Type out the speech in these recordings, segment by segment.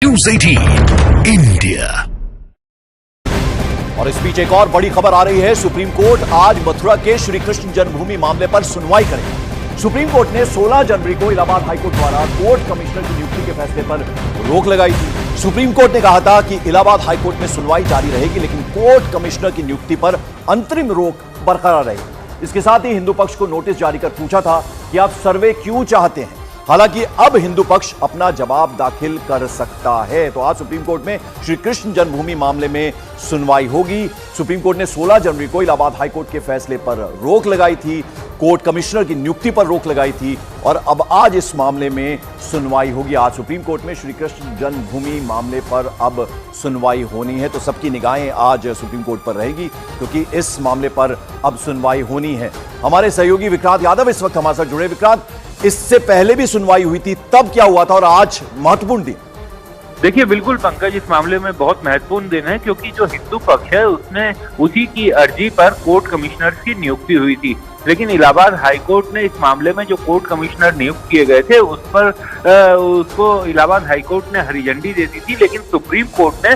News 18 India. और इस बीच एक और बड़ी खबर आ रही है। सुप्रीम कोर्ट आज मथुरा के श्री कृष्ण जन्मभूमि मामले पर सुनवाई करेगा। सुप्रीम कोर्ट ने 16 जनवरी को इलाहाबाद हाईकोर्ट द्वारा कोर्ट कमिश्नर की नियुक्ति के फैसले पर रोक लगाई थी। सुप्रीम कोर्ट ने कहा था कि इलाहाबाद हाईकोर्ट में सुनवाई जारी रहेगी, लेकिन कोर्ट कमिश्नर की नियुक्ति पर अंतरिम रोक बरकरार रहेगी। इसके साथ ही हिंदू पक्ष को नोटिस जारी कर पूछा था कि आप सर्वे क्यों चाहते हैं। हालांकि अब हिंदू पक्ष अपना जवाब दाखिल कर सकता है। तो आज सुप्रीम कोर्ट में श्री कृष्ण जन्मभूमि मामले में सुनवाई होगी। सुप्रीम कोर्ट ने 16 जनवरी को इलाहाबाद हाईकोर्ट के फैसले पर रोक लगाई थी, कोर्ट कमिश्नर की नियुक्ति पर रोक लगाई थी, और अब आज इस मामले में सुनवाई होगी। आज सुप्रीम कोर्ट में श्री कृष्ण जन्मभूमि मामले पर अब सुनवाई होनी है। तो सबकी निगाहें आज सुप्रीम कोर्ट पर रहेगी, क्योंकि इस मामले पर अब सुनवाई होनी है। हमारे सहयोगी विक्रांत यादव इस वक्त हमारे साथ जुड़े। विक्रांत, इससे पहले भी सुनवाई हुई थी, तब क्या हुआ था और आज महत्वपूर्ण दिन? देखिए, बिल्कुल पंकज, इस मामले में बहुत महत्वपूर्ण दिन है, क्योंकि जो हिंदू पक्ष है उसने उसी की अर्जी पर कोर्ट कमिश्नर की नियुक्ति हुई थी। लेकिन इलाहाबाद हाईकोर्ट ने इस मामले में जो कोर्ट कमिश्नर नियुक्त किए गए थे उस पर उसको इलाहाबाद हाईकोर्ट ने हरी झंडी दे दी थी। लेकिन सुप्रीम कोर्ट ने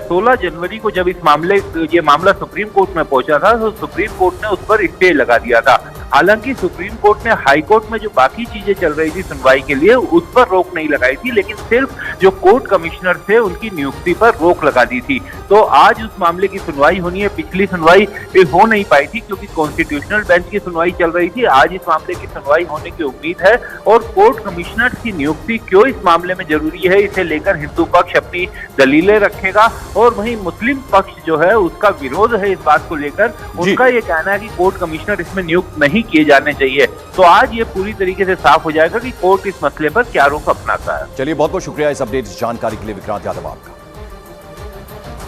16 जनवरी को जब ये मामला सुप्रीम कोर्ट में पहुंचा था, तो सुप्रीम कोर्ट ने उस पर स्टे लगा दिया था। हालांकि सुप्रीम कोर्ट ने हाईकोर्ट में जो बाकी चीजें चल रही थी सुनवाई के लिए, उस पर रोक नहीं लगाई थी, लेकिन सिर्फ जो कोर्ट कमिश्नर थे उनकी नियुक्ति पर रोक लगा दी थी। तो आज उस मामले की सुनवाई होनी है। पिछली सुनवाई हो नहीं पाई थी क्योंकि कॉन्स्टिट्यूशनल बेंच की सुनवाई चल रही थी। आज इस मामले की सुनवाई होने की उम्मीद है। और कोर्ट कमिश्नर की नियुक्ति क्यों इस मामले में जरूरी है, इसे लेकर हिंदू पक्ष अपनी दलीलें रखेगा, और वहीं मुस्लिम पक्ष जो है उसका विरोध है इस बात को लेकर। उनका ये कहना है कि कोर्ट कमिश्नर इसमें नियुक्त नहीं किए जाने चाहिए। तो आज ये पूरी तरीके से साफ हो जाएगा कि कोर्ट इस मसले पर क्या रुख अपनाता है। चलिए, बहुत बहुत शुक्रिया इस अपडेट, इस जानकारी के लिए विक्रांत यादव आपका।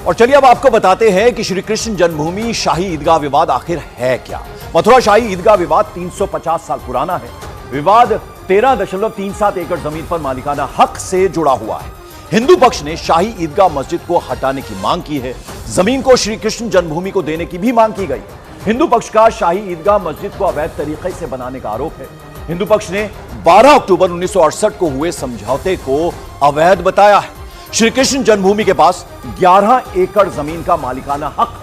और चलिए अब आपको बताते हैं कि श्री कृष्ण जन्मभूमि शाही ईदगाह विवाद आखिर है क्या। मथुरा शाही ईदगाह विवाद 350 साल पुराना है। विवाद 13.37 एकड़ जमीन पर मालिकाना हक से जुड़ा हुआ है। हिंदू पक्ष ने शाही ईदगाह मस्जिद को हटाने की मांग की है। जमीन को श्री कृष्ण जन्मभूमि को देने की भी मांग की गई। हिंदू पक्ष का शाही ईदगाह मस्जिद को अवैध तरीके से बनाने का आरोप है। हिंदू पक्ष ने 12 अक्टूबर 1968 को हुए समझौते को अवैध बताया है। श्री कृष्ण जन्मभूमि के पास 11 एकड़ जमीन का मालिकाना हक,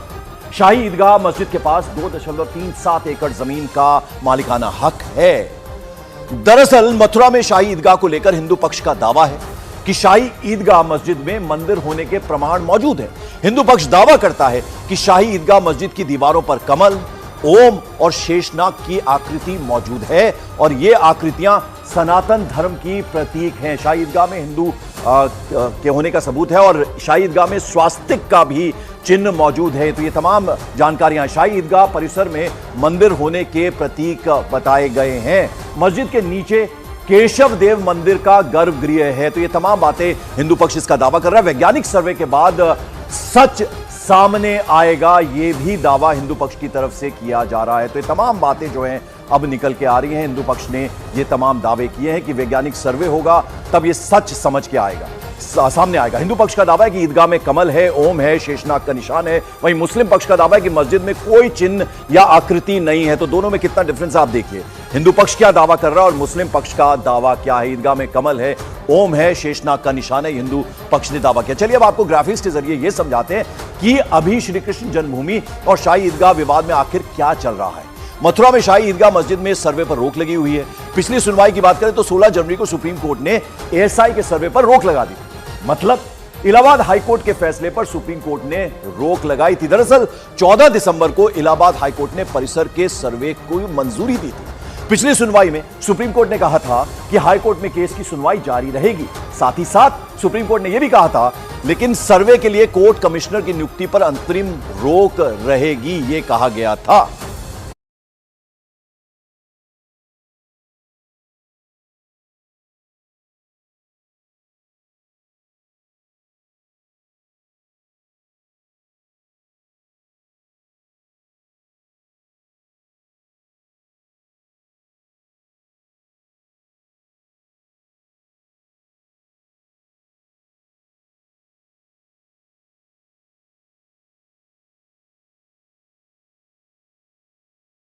शाही ईदगाह मस्जिद के पास 2.37 एकड़ जमीन का मालिकाना हक है। दरअसल मथुरा में शाही ईदगाह को लेकर हिंदू पक्ष का दावा है कि शाही ईदगाह मस्जिद में मंदिर होने के प्रमाण मौजूद है। हिंदू पक्ष दावा करता है कि शाही ईदगाह मस्जिद की दीवारों पर कमल, ओम और शेषनाग की आकृति मौजूद है, और ये आकृतियां सनातन धर्म की प्रतीक हैं। शाही ईदगाह में हिंदू के होने का सबूत है, और शाही ईदगाह में स्वास्तिक का भी चिन्ह मौजूद है। तो ये तमाम जानकारियां शाही ईदगाह परिसर में मंदिर होने के प्रतीक बताए गए हैं। मस्जिद के नीचे केशव देव मंदिर का गर्भगृह है। तो ये तमाम बातें हिंदू पक्ष इसका दावा कर रहा है। वैज्ञानिक सर्वे के बाद सच सामने आएगा, ये भी दावा हिंदू पक्ष की तरफ से किया जा रहा है। तो ये तमाम बातें जो हैं अब निकल के आ रही हैं। हिंदू पक्ष ने ये तमाम दावे किए हैं कि वैज्ञानिक सर्वे होगा तब ये सच समझ के आएगा, सामने आएगा। हिंदू पक्ष का दावा है कि ईदगाह में कमल है, ओम है, शेषनाग का निशान है। वहीं मुस्लिम पक्ष का दावा है कि मस्जिद में कोई चिन्ह या आकृति नहीं है। तो दोनों में कितना डिफरेंस आप देखिए। हिंदू पक्ष क्या दावा कर रहा है और मुस्लिम पक्ष का दावा क्या है। ईदगाह में कमल है, ओम है, शेषनाग का निशान है, हिंदू पक्ष ने दावा किया। चलिए अब आपको ग्राफिक्स के जरिए यह समझाते हैं कि अभी श्री कृष्ण जन्मभूमि और शाही ईदगाह विवाद में आखिर क्या चल रहा है। मथुरा में शाही ईदगाह मस्जिद में सर्वे पर रोक लगी हुई है। पिछली सुनवाई की बात करें तो 16 जनवरी को सुप्रीम कोर्ट ने एएसआई के सर्वे पर रोक लगा दी। मतलब इलाहाबाद हाईकोर्ट के फैसले पर सुप्रीम कोर्ट ने रोक लगाई थी। दरअसल 14 दिसंबर को इलाहाबाद हाईकोर्ट ने परिसर के सर्वे को मंजूरी दी थी। पिछली सुनवाई में सुप्रीम कोर्ट ने कहा था कि हाईकोर्ट में केस की सुनवाई जारी रहेगी। साथ ही साथ सुप्रीम कोर्ट ने यह भी कहा था, लेकिन सर्वे के लिए कोर्ट कमिश्नर की नियुक्ति पर अंतरिम रोक रहेगी, यह कहा गया था।